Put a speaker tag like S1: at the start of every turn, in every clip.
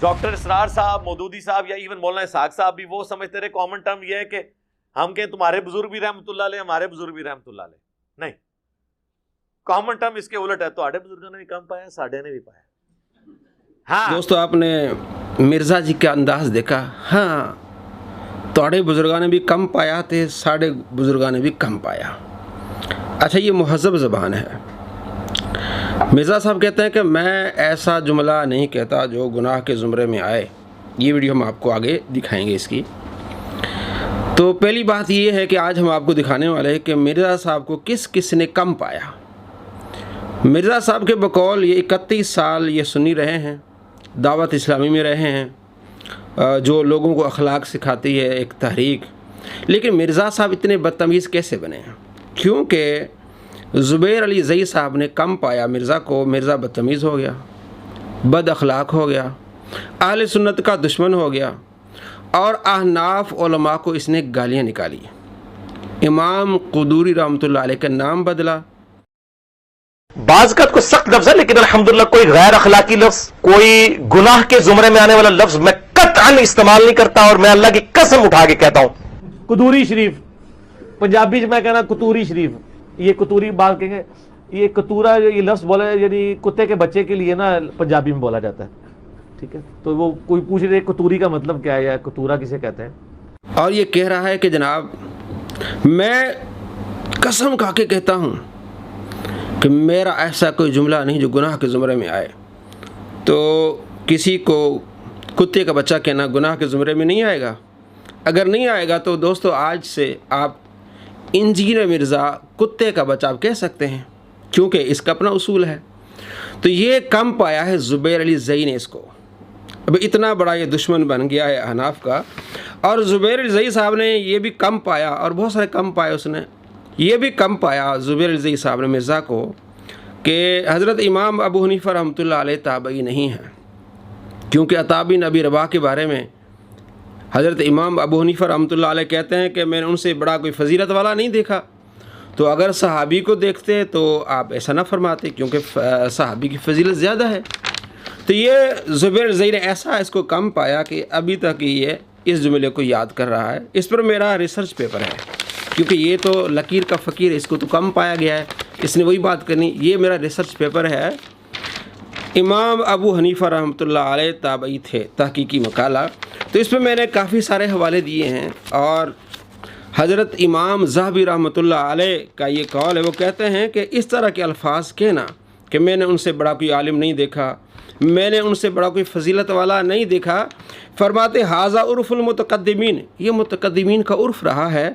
S1: Doctor اسرار صاحب, مودودی صاحب یا ایون مولانا اسحاق صاحب بھی وہ سمجھتے رہے کامن ٹرم یہ ہے کہ ہم کہیں تمہارے بزرگ بھی رحمۃ اللہ علیہ, ہمارے بزرگ بھی رحمۃ اللہ علیہ. نہیں, کامن ٹرم اس کے الٹ ہے. تہاڈے بزرگوں نے بھی کم پایا, ساڈے نے بھی پایا. ہاں
S2: دوستو, آپ نے مرزا جی کا انداز دیکھا. ہاں, تہاڈے بزرگوں نے بھی کم پایا تے ساڈے بزرگوں نے بھی کم پایا. اچھا, یہ مہذب زبان ہے. مرزا صاحب کہتے ہیں کہ میں ایسا جملہ نہیں کہتا جو گناہ کے زمرے میں آئے. یہ ویڈیو ہم آپ کو آگے دکھائیں گے اس کی. تو پہلی بات یہ ہے کہ آج ہم آپ کو دکھانے والے ہیں کہ مرزا صاحب کو کس کس نے کم پایا. مرزا صاحب کے بقول یہ 31 سال یہ سنی رہے ہیں, دعوت اسلامی میں رہے ہیں, جو لوگوں کو اخلاق سکھاتی ہے ایک تحریک. لیکن مرزا صاحب اتنے بدتمیز کیسے بنے ہیں؟ کیونکہ زبیر علی زئی صاحب نے کم پایا مرزا کو. مرزا بدتمیز ہو گیا, بد اخلاق ہو گیا, اہل سنت کا دشمن ہو گیا, اور احناف علماء کو اس نے گالیاں نکالی. امام قدوری رحمۃ اللہ علیہ کا نام بدلا.
S3: بعض کا کو سخت لفظ ہے, لیکن الحمدللہ کوئی غیر اخلاقی لفظ, کوئی گناہ کے زمرے میں آنے والا لفظ میں قطعاً استعمال نہیں کرتا, اور میں اللہ کی قسم اٹھا کے کہتا ہوں
S1: قدوری شریف, پنجابی میں کہنا قطوری شریف. یہ قطوری بات کہیں گے, یہ قطورا یہ لفظ بولا یعنی کتے کے بچے کے لیے نا پنجابی میں بولا جاتا ہے. ٹھیک ہے, تو وہ کوئی پوچھ رہے قطوری کا مطلب کیا ہے یا قطورا کسے کہتے ہیں.
S2: اور یہ کہہ رہا ہے کہ جناب میں قسم کھا کے کہتا ہوں کہ میرا ایسا کوئی جملہ نہیں جو گناہ کے زمرے میں آئے. تو کسی کو کتے کا بچہ کہنا گناہ کے زمرے میں نہیں آئے گا. اگر نہیں آئے گا تو دوستو آج سے آپ انجینئر مرزا کتے کا بچہ آپ کہہ سکتے ہیں, کیونکہ اس کا اپنا اصول ہے. تو یہ کم پایا ہے زبیر علی زئی نے اس کو. اب اتنا بڑا یہ دشمن بن گیا ہے احناف کا. اور زبیر علی زئی صاحب نے یہ بھی کم پایا, اور بہت سارے کم پائے اس نے. یہ بھی کم پایا زبیر علی زئی صاحب نے مرزا کو کہ حضرت امام ابو حنیفہ رحمۃ اللہ علیہ تابعی نہیں ہیں. کیونکہ عطا بن ابی رباح کے بارے میں حضرت امام ابو حنیفہ رحمۃ اللہ علیہ کہتے ہیں کہ میں نے ان سے بڑا کوئی فضیلت والا نہیں دیکھا. تو اگر صحابی کو دیکھتے تو آپ ایسا نہ فرماتے, کیونکہ صحابی کی فضیلت زیادہ ہے. تو یہ زبیر زئی نے ایسا اس کو کم پایا کہ ابھی تک یہ اس جملے کو یاد کر رہا ہے. اس پر میرا ریسرچ پیپر ہے, کیونکہ یہ تو لکیر کا فقیر ہے, اس کو تو کم پایا گیا ہے, اس نے وہی بات کرنی. یہ میرا ریسرچ پیپر ہے. امام ابو حنیفہ رحمۃ اللہ علیہ تابعی تھے, تحقیقی مقالہ. تو اس پہ میں نے کافی سارے حوالے دیے ہیں. اور حضرت امام ذہبی رحمۃ اللہ علیہ کا یہ قول ہے, وہ کہتے ہیں کہ اس طرح کے الفاظ کہنا کہ میں نے ان سے بڑا کوئی عالم نہیں دیکھا, میں نے ان سے بڑا کوئی فضیلت والا نہیں دیکھا, فرماتے ھذا عرف المتقدمین, یہ متقدمین کا عرف رہا ہے.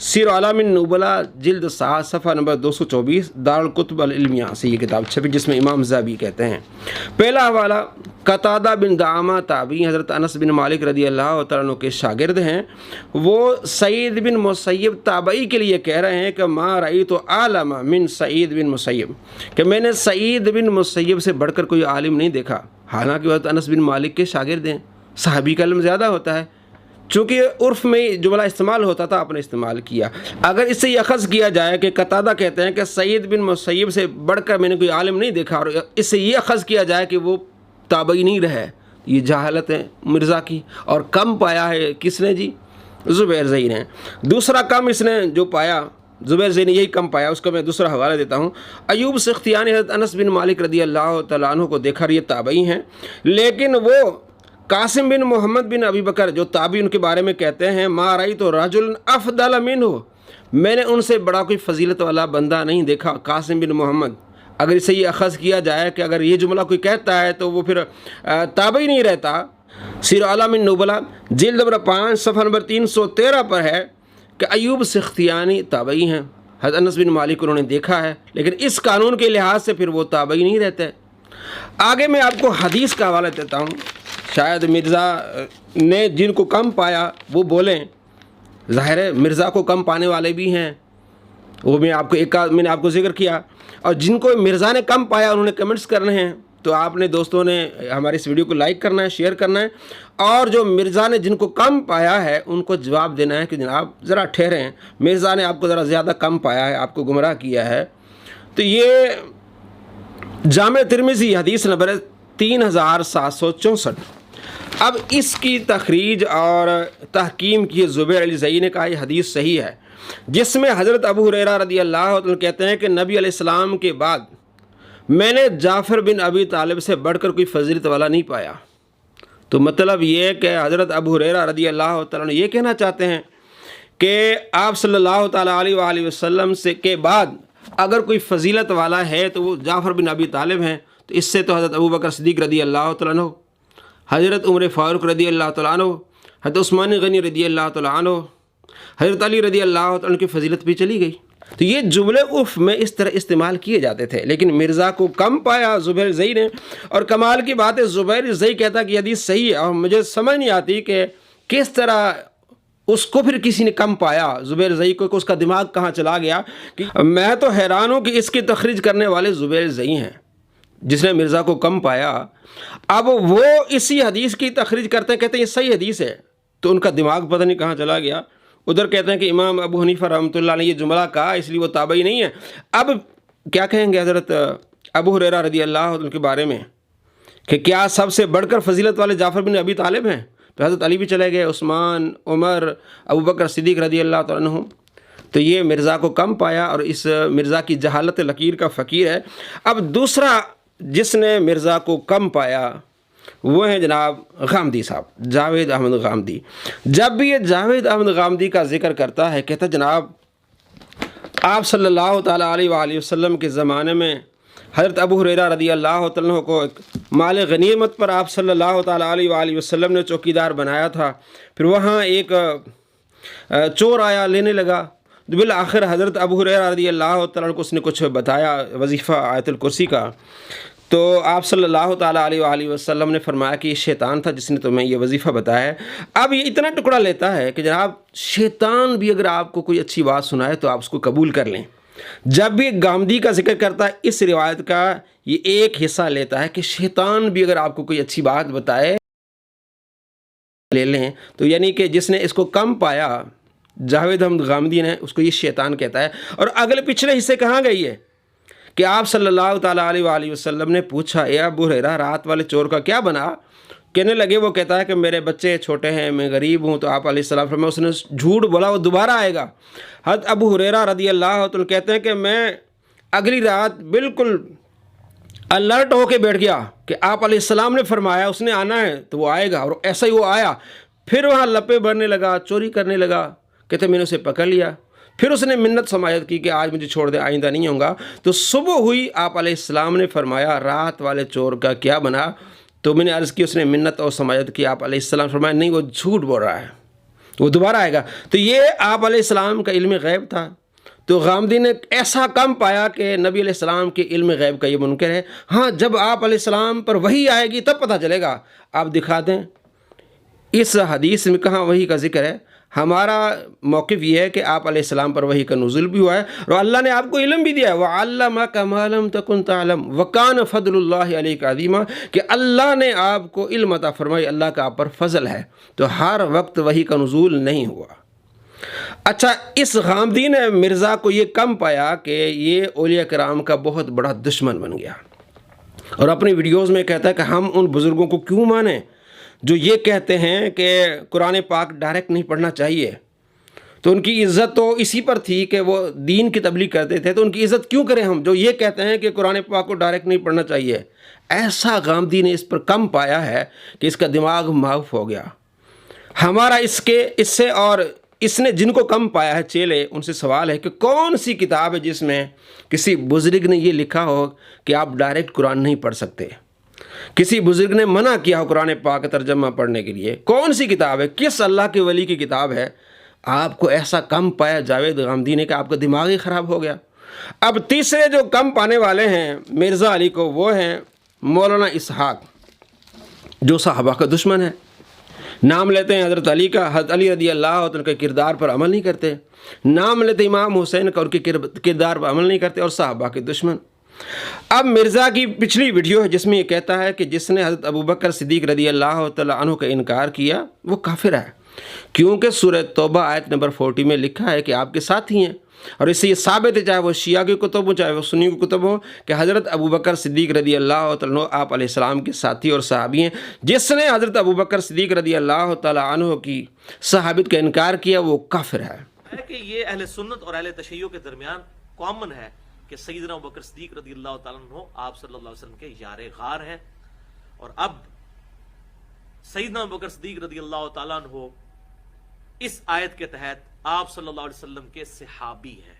S2: سیر اعلام النبلاء جلد 7 صفحہ نمبر 224 دارالکتب العلمیہ سے یہ کتاب چھپی, جس میں امام ذہبی کہتے ہیں. پہلا حوالہ قتادہ بن دعامہ تابعی حضرت انس بن مالک رضی اللہ تعالیٰ عنہ کے شاگرد ہیں. وہ سعید بن مسیب تابعی کے لیے کہہ رہے ہیں کہ ما رأیت عالم من سعید بن مسیب, کہ میں نے سعید بن مسیب سے بڑھ کر کوئی عالم نہیں دیکھا. حالانکہ حضرت انس بن مالک کے شاگرد ہیں, صحابی کا علم زیادہ ہوتا ہے. چونکہ عرف میں جملہ استعمال ہوتا تھا, آپ نے استعمال کیا. اگر اس سے یہ اخذ کیا جائے کہ قتادہ کہتے ہیں کہ سعید بن مسیب سے بڑھ کر میں نے کوئی عالم نہیں دیکھا, اور اس سے یہ اخذ کیا جائے کہ وہ تابعی نہیں رہے, یہ جہالت ہے مرزا کی. اور کم پایا ہے کس نے جی؟ زبیر زئی نے. دوسرا کم اس نے جو پایا, زبیر زئی نے یہی کم پایا, اس کا میں دوسرا حوالہ دیتا ہوں. ایوب سختیانی حضرت انس بن مالک رضی اللہ تعالیٰ عنہ کو دیکھا, یہ تابعی ہیں, لیکن وہ قاسم بن محمد بن ابی بکر جو تابعی ان کے بارے میں کہتے ہیں ما رأیت رجل افضل منہ, میں نے ان سے بڑا کوئی فضیلت والا بندہ نہیں دیکھا. قاسم بن محمد, اگر اسے یہ اخذ کیا جائے کہ اگر یہ جملہ کوئی کہتا ہے تو وہ پھر تابعی نہیں رہتا. سیر اعلام النبلاء جلد نمبر 5 صفحہ نمبر 313 پر ہے کہ ایوب سختیانی تابعی ہیں, حضرت انس بن مالک انہوں نے دیکھا ہے, لیکن اس قانون کے لحاظ سے پھر وہ تابعی نہیں رہتے. آگے میں آپ کو حدیث کا حوالہ دیتا ہوں. شاید مرزا نے جن کو کم پایا وہ بولیں, ظاہر ہے مرزا کو کم پانے والے بھی ہیں, وہ میں نے آپ کو ذکر کیا. اور جن کو مرزا نے کم پایا انہوں نے کمنٹس کرنے ہیں, تو آپ نے دوستوں نے ہمارے اس ویڈیو کو لائک کرنا ہے, شیئر کرنا ہے. اور جو مرزا نے جن کو کم پایا ہے ان کو جواب دینا ہے کہ جناب ذرا ٹھہریں, مرزا نے آپ کو ذرا زیادہ کم پایا ہے, آپ کو گمراہ کیا ہے. تو یہ جامع ترمذی حدیث نمبر 3764, اب اس کی تخریج اور تحکیم کی زبیر علی زئی نے کہا یہ حدیث صحیح ہے، جس میں حضرت ابو ہریرہ رضی اللہ عنہ کہتے ہیں کہ نبی علیہ السلام کے بعد میں نے جعفر بن ابی طالب سے بڑھ کر کوئی فضیلت والا نہیں پایا۔ تو مطلب یہ کہ حضرت ابو ہریرہ رضی اللہ تعالیٰ یہ کہنا چاہتے ہیں کہ آپ صلی اللہ تعالیٰ علیہ وآلہ وسلم سے کے بعد اگر کوئی فضیلت والا ہے تو وہ جعفر بن ابی طالب ہیں۔ تو اس سے تو حضرت ابو بکر صدیق رضی اللہ تعالیٰ عنہ، حضرت عمر فاروق رضی اللہ تعالیٰ عنہ، حضرت عثمان غنی رضی اللہ تعالیٰ عنہ، حضرت علی رضی اللہ تعالیٰ عنہ کی فضیلت بھی چلی گئی۔ تو یہ جملے عرف میں اس طرح استعمال کیے جاتے تھے، لیکن مرزا کو کم پایا زبیر زئی نے۔ اور کمال کی بات ہے زبیر زئی کہتا کہ یہ حدیث صحیح ہے، اور مجھے سمجھ نہیں آتی کہ کس طرح اس کو پھر کسی نے کم پایا زبیر زئی کو، کہ اس کا دماغ کہاں چلا گیا۔ کہ میں تو حیران ہوں کہ اس کی تخریج کرنے والے زبیر زئی ہیں جس نے مرزا کو کم پایا، اب وہ اسی حدیث کی تخریج کرتے ہیں، کہتے ہیں یہ صحیح حدیث ہے، تو ان کا دماغ پتہ نہیں کہاں چلا گیا۔ ادھر کہتے ہیں کہ امام ابو حنیفہ رحمۃ اللہ نے یہ جملہ کہا اس لیے وہ تابعی نہیں ہے۔ اب کیا کہیں گے حضرت ابو ہریرہ رضی اللہ عنہ کے بارے میں کہ کیا سب سے بڑھ کر فضیلت والے جعفر بن ابی طالب ہیں؟ تو حضرت علی بھی چلے گئے، عثمان، عمر، ابو بکر صدیق رضی اللہ تعالیٰ عنہ۔ تو یہ مرزا کو کم پایا اور اس مرزا کی جہالت لکیر کا فقیر ہے۔ اب دوسرا جس نے مرزا کو کم پایا وہ ہیں جناب غامدی صاحب، جاوید احمد غامدی۔ جب بھی یہ جاوید احمد غامدی کا ذکر کرتا ہے کہتا جناب آپ صلی اللہ تعالیٰ علیہ وآلہ وسلم کے زمانے میں حضرت ابو ہریرہ رضی اللہ عنہ کو ایک مال غنیمت پر آپ صلی اللہ تعالیٰ علیہ وآلہ وسلم نے چوکیدار بنایا تھا، پھر وہاں ایک چور آیا لینے لگا، تو بالآخر حضرت ابو ہریرہ رضی اللہ تعالیٰ عنہ کو اس نے کچھ بتایا وظیفہ آیت الکرسی کا، تو آپ صلی اللہ تعالیٰ علیہ وآلہ وسلم نے فرمایا کہ یہ شیطان تھا جس نے تمہیں یہ وظیفہ بتایا ہے۔ اب یہ اتنا ٹکڑا لیتا ہے کہ جناب شیطان بھی اگر آپ کو کوئی اچھی بات سنائے تو آپ اس کو قبول کر لیں۔ جب بھی غامدی کا ذکر کرتا ہے اس روایت کا یہ ایک حصہ لیتا ہے کہ شیطان بھی اگر آپ کو کوئی اچھی بات بتائے لے لیں، تو یعنی کہ جس نے اس کو کم پایا جاوید احمد غامدی نے اس کو یہ شیطان کہتا ہے۔ اور اگلے پچھلے حصے کہاں گئی ہے کہ آپ صلی اللہ تعالیٰ علیہ وآلہ وسلم نے پوچھا اے ابو ہریرہ رات والے چور کا کیا بنا؟ کہنے لگے وہ کہتا ہے کہ میرے بچے چھوٹے ہیں، میں غریب ہوں، تو آپ علیہ السلام فرمایا اس نے جھوٹ بولا وہ دوبارہ آئے گا۔ حضرت ابو ہریرہ رضی اللہ عنہ کہتے ہیں کہ میں اگلی رات بالکل الرٹ ہو کے بیٹھ گیا کہ آپ علیہ السلام نے فرمایا اس نے آنا ہے تو وہ آئے گا، اور ایسا ہی وہ آیا۔ پھر وہاں لپے بھرنے لگا، چوری کرنے لگا، کہتے میں نے اسے پکڑ لیا، پھر اس نے منت سماجت کی کہ آج مجھے چھوڑ دے، آئندہ نہیں ہوں گا۔ تو صبح ہوئی، آپ علیہ السلام نے فرمایا رات والے چور کا کیا بنا؟ تو میں نے عرض کی، اس نے منت اور سماجت کی، آپ علیہ السلام فرمایا نہیں وہ جھوٹ بول رہا ہے، وہ دوبارہ آئے گا۔ تو یہ آپ علیہ السلام کا علم غیب تھا۔ تو غامدی نے ایسا کم پایا کہ نبی علیہ السلام کے علم غیب کا یہ منکر ہے۔ ہاں جب آپ علیہ السلام پر وحی آئے گی تب پتہ چلے گا۔ آپ دکھا دیں اس حدیث میں کہاں وحی کا ذکر ہے؟ ہمارا موقف یہ ہے کہ آپ علیہ السلام پر وحی کا نزول بھی ہوا ہے اور اللہ نے آپ کو علم بھی دیا ہے۔ وَعَلَّمَكَ مَا لَمْ تَكُنْ تَعْلَمْ وَكَانَ فَضْلُ اللَّهِ عَلَيْكَ عَظِيمًا، کہ اللہ نے آپ کو علم عطا فرمائی، اللہ کا آپ پر فضل ہے۔ تو ہر وقت وحی کا نزول نہیں ہوا۔ اچھا، اس غامدی نے مرزا کو یہ کم پایا کہ یہ اولیاء کرام کا بہت بڑا دشمن بن گیا، اور اپنی ویڈیوز میں کہتا ہے کہ ہم ان بزرگوں کو کیوں مانیں جو یہ کہتے ہیں کہ قرآن پاک ڈائریکٹ نہیں پڑھنا چاہیے۔ تو ان کی عزت تو اسی پر تھی کہ وہ دین کی تبلیغ کرتے تھے، تو ان کی عزت کیوں کریں ہم جو یہ کہتے ہیں کہ قرآن پاک کو ڈائریکٹ نہیں پڑھنا چاہیے؟ ایسا غامدی نے اس پر کم پایا ہے کہ اس کا دماغ معاف ہو گیا۔ ہمارا اس سے اور اس نے جن کو کم پایا ہے چیلے، ان سے سوال ہے کہ کون سی کتاب ہے جس میں کسی بزرگ نے یہ لکھا ہو کہ آپ ڈائریکٹ قرآن نہیں پڑھ سکتے، کسی بزرگ نے منع کیا ہو قرآن پاک کا ترجمہ پڑھنے کے لیے؟ کون سی کتاب ہے؟ کس اللہ کے ولی کی کتاب ہے؟ آپ کو ایسا کم پایا جاوید غامدی نے کہ آپ کا دماغ ہی خراب ہو گیا۔ اب تیسرے جو کم پانے والے ہیں مرزا علی کو، وہ ہیں مولانا اسحاق، جو صحابہ کا دشمن ہے۔ نام لیتے ہیں حضرت علی کا، حضرت علی رضی اللہ عنہ کے کردار پر عمل نہیں کرتے، نام لیتے امام حسین کا، ان کے کردار پر عمل نہیں کرتے، اور صحابہ کے دشمن۔ اب مرزا کی پچھلی ویڈیو ہے جس میں یہ کہتا ہے کہ جس نے حضرت ابو بکر صدیق رضی اللہ تعالیٰ عنہ کا انکار کیا وہ کافر ہے، کیونکہ سورہ توبہ آیت نمبر 40 میں لکھا ہے کہ آپ کے ساتھی ہیں، اور اس سے یہ ثابت ہے چاہے وہ شیعہ کی کتب ہو چاہے وہ سنی کی کتب ہو کہ حضرت ابوبکر صدیق رضی اللہ تعالیٰ عنہ آپ علیہ السلام کے ساتھی اور صحابی ہیں. جس نے حضرت ابوبکر صدیق رضی اللہ تعالیٰ عنہ کی صحابت کا انکار کیا وہ کافر ہے.
S1: کہ یہ اہل سنت اور اہل تشیع کے درمیان کامن ہے کہ سیدنا ابوبکر صدیق رضی اللہ تعالیٰ عنہ آپ صلی اللہ علیہ وسلم کے یار غار ہیں، اور اب سیدنا ابوبکر صدیق رضی اللہ تعالیٰ عنہ اس آیت کے تحت آپ صلی اللہ علیہ وسلم کے صحابی ہیں،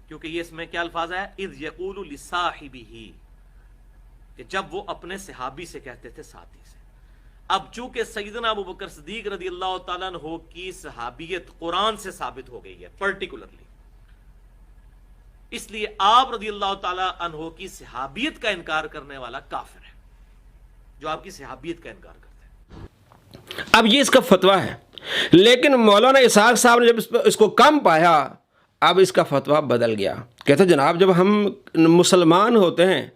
S1: کیونکہ یہ اس میں کیا الفاظ ہے، اذ یقول لصاحبہ، کہ جب وہ اپنے صحابی سے کہتے تھے، ساتھی سے. اب چونکہ سیدنا ابوبکر صدیق رضی اللہ تعالیٰ عنہ کی صحابیت قرآن سے ثابت ہو گئی ہے پرٹیکولرلی، اس لیے آپ رضی اللہ تعالیٰ عنہ کی صحابیت کا انکار کرنے والا کافر ہے، جو آپ کی صحابیت کا انکار کرتا ہے.
S2: اب یہ اس کا فتویٰ ہے، لیکن مولانا اسحاق صاحب نے جب اس کو کم پایا اب اس کا فتویٰ بدل گیا. کہتے جناب جب ہم مسلمان ہوتے ہیں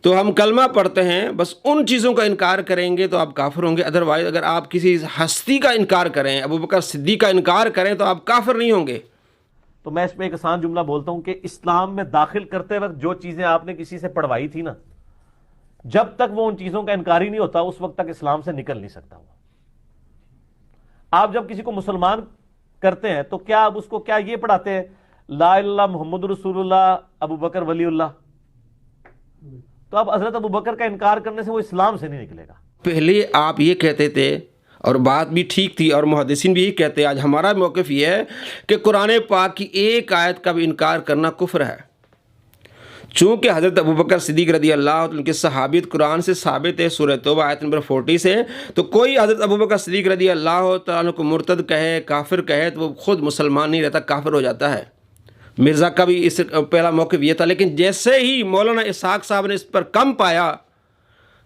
S2: تو ہم کلمہ پڑھتے ہیں، بس ان چیزوں کا انکار کریں گے تو آپ کافر ہوں گے، ادروائز اگر آپ کسی ہستی کا انکار کریں، ابوبکر صدیق کا انکار کریں تو آپ کافر نہیں ہوں گے.
S1: تو میں اس میں ایک آسان جملہ بولتا ہوں کہ اسلام میں داخل کرتے وقت جو چیزیں آپ نے کسی سے پڑھوائی تھی نا، جب تک وہ ان چیزوں کا انکار ہی نہیں ہوتا اس وقت تک اسلام سے نکل نہیں سکتا وہ. آپ جب کسی کو مسلمان کرتے ہیں تو کیا آپ اس کو کیا یہ پڑھاتے ہیں لا الہ الا اللہ محمد رسول اللہ ابوبکر ولی اللہ؟ تو اب حضرت ابوبکر کا انکار کرنے سے وہ اسلام سے نہیں نکلے گا.
S2: پہلے آپ یہ کہتے تھے اور بات بھی ٹھیک تھی اور محدثین بھی یہی کہتے ہیں. آج ہمارا موقف یہ ہے کہ قرآن پاک کی ایک آیت کا بھی انکار کرنا کفر ہے. چونکہ حضرت ابوبکر صدیق رضی اللہ عنہ کی صحابیت قرآن سے ثابت ہے، سورہ توبہ آیت نمبر 40 سے، تو کوئی حضرت ابوبکر صدیق رضی اللہ تعالیٰ عنہ کو مرتد کہے، کافر کہے تو وہ خود مسلمان نہیں رہتا، کافر ہو جاتا ہے. مرزا کا بھی اس پہلا موقف یہ تھا، لیکن جیسے ہی مولانا اسحاق صاحب نے اس پر کم پایا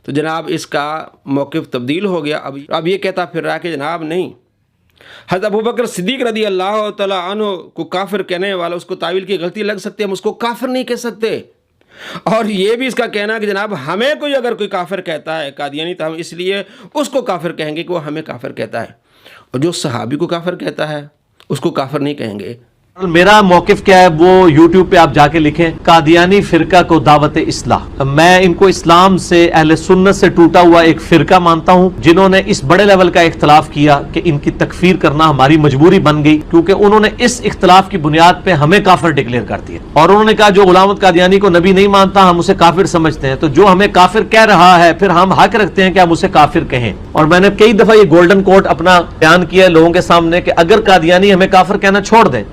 S2: تو جناب اس کا موقف تبدیل ہو گیا. اب یہ کہتا پھر رہا کہ جناب نہیں، حضرت ابوبکر صدیق رضی اللہ تعالیٰ عنہ کو کافر کہنے والا، اس کو تعویل کی غلطی لگ سکتی ہے، ہم اس کو کافر نہیں کہہ سکتے. اور یہ بھی اس کا کہنا کہ جناب ہمیں کوئی اگر کوئی کافر کہتا ہے قادیانی تو ہم اس لیے اس کو کافر کہیں گے کہ وہ ہمیں کافر کہتا ہے، اور جو صحابی کو کافر کہتا ہے اس کو کافر نہیں کہیں گے.
S1: میرا موقف کیا ہے وہ یوٹیوب پہ آپ جا کے لکھیں، قادیانی فرقہ کو دعوت اصلاح. میں ان کو اسلام سے اہل سنت سے ٹوٹا ہوا ایک فرقہ مانتا ہوں، جنہوں نے اس بڑے لیول کا اختلاف کیا کہ ان کی تکفیر کرنا ہماری مجبوری بن گئی، کیونکہ انہوں نے اس اختلاف کی بنیاد پہ ہمیں کافر ڈکلیئر کر دیا، اور انہوں نے کہا جو غلام احمد قادیانی کو نبی نہیں مانتا ہم اسے کافر سمجھتے ہیں، تو جو ہمیں کافر کہہ رہا ہے پھر ہم حق رکھتے ہیں کہ ہم اسے کافر کہیں. اور میں نے کئی دفعہ یہ گولڈن کوٹ اپنا بیان کیا لوگوں کے سامنے کہ اگر قادیانی ہمیں کافر کہنا چھوڑ دیں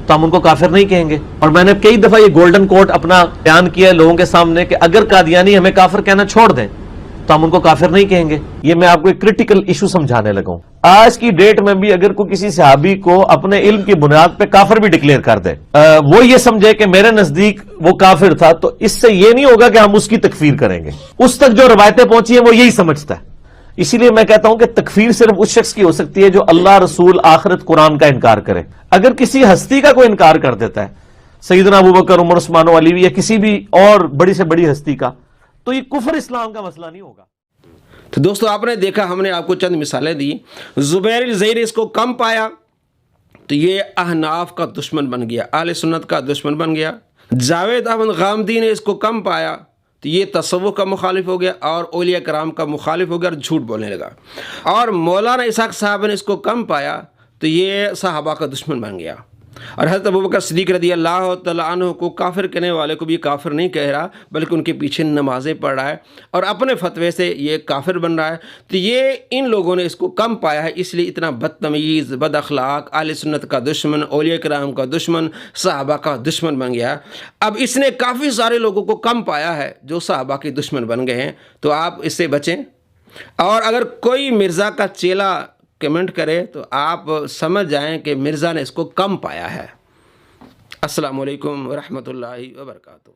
S1: تو ہم ان کو کافر نہیں کہیں گے. اور میں نے کئی دفعہ یہ گولڈن کوٹ اپنا بیان کیا لوگوں کے سامنے کہ اگر قادیانی ہمیں کافر کہنا چھوڑ دیں تو ہم ان کو کافر نہیں کہیں گے. یہ میں آپ کو ایک کریٹیکل ایشو سمجھانے لگا ہوں. آج کی ڈیٹ میں بھی اگر کوئی کسی صحابی کو اپنے علم کی بنیاد پہ کافر بھی ڈکلیئر کر دے، وہ یہ سمجھے کہ میرے نزدیک وہ کافر تھا، تو اس سے یہ نہیں ہوگا کہ ہم اس کی تکفیر کریں گے. اس تک جو روایتیں پہنچی ہیں وہ یہی سمجھتا ہے. اسی لیے میں کہتا ہوں کہ تکفیر صرف اس شخص کی ہو سکتی ہے جو اللہ، رسول، آخرت، قرآن کا انکار کرے. اگر کسی ہستی کا کوئی انکار کر دیتا ہے، سیدنا ابوبکر، عمر، عثمان و علی یا کسی بھی اور بڑی سے بڑی ہستی کا، تو یہ کفر اسلام کا مسئلہ نہیں ہوگا.
S2: تو دوستو آپ نے دیکھا، ہم نے آپ کو چند مثالیں دی. زبیر الزہری اس کو کم پایا تو یہ احناف کا دشمن بن گیا، اہل سنت کا دشمن بن گیا. جاوید احمد غامدی نے اس کو کم پایا تو یہ تصوف کا مخالف ہو گیا اور اولیاء کرام کا مخالف ہو گیا اور جھوٹ بولنے لگا. اور مولانا اسحاق صاحب نے اس کو کم پایا تو یہ صحابہ کا دشمن بن گیا. اور حضرت ابوبکر صدیق رضی اللہ تعالیٰ عنہ کو کافر کہنے والے کو بھی کافر نہیں کہہ رہا، بلکہ ان کے پیچھے نمازیں پڑھ رہا ہے اور اپنے فتوے سے یہ کافر بن رہا ہے. تو یہ ان لوگوں نے اس کو کم پایا ہے، اس لیے اتنا بدتمیز، بد اخلاق، اہل سنت کا دشمن، اولیاء کرام کا دشمن، صحابہ کا دشمن بن گیا. اب اس نے کافی سارے لوگوں کو کم پایا ہے جو صحابہ کے دشمن بن گئے ہیں، تو آپ اس سے بچیں. اور اگر کوئی مرزا کا چیلا کمنٹ کرے تو آپ سمجھ جائیں کہ مرزا نے اس کو کم پایا ہے. السلام علیکم ورحمۃ اللہ وبرکاتہ.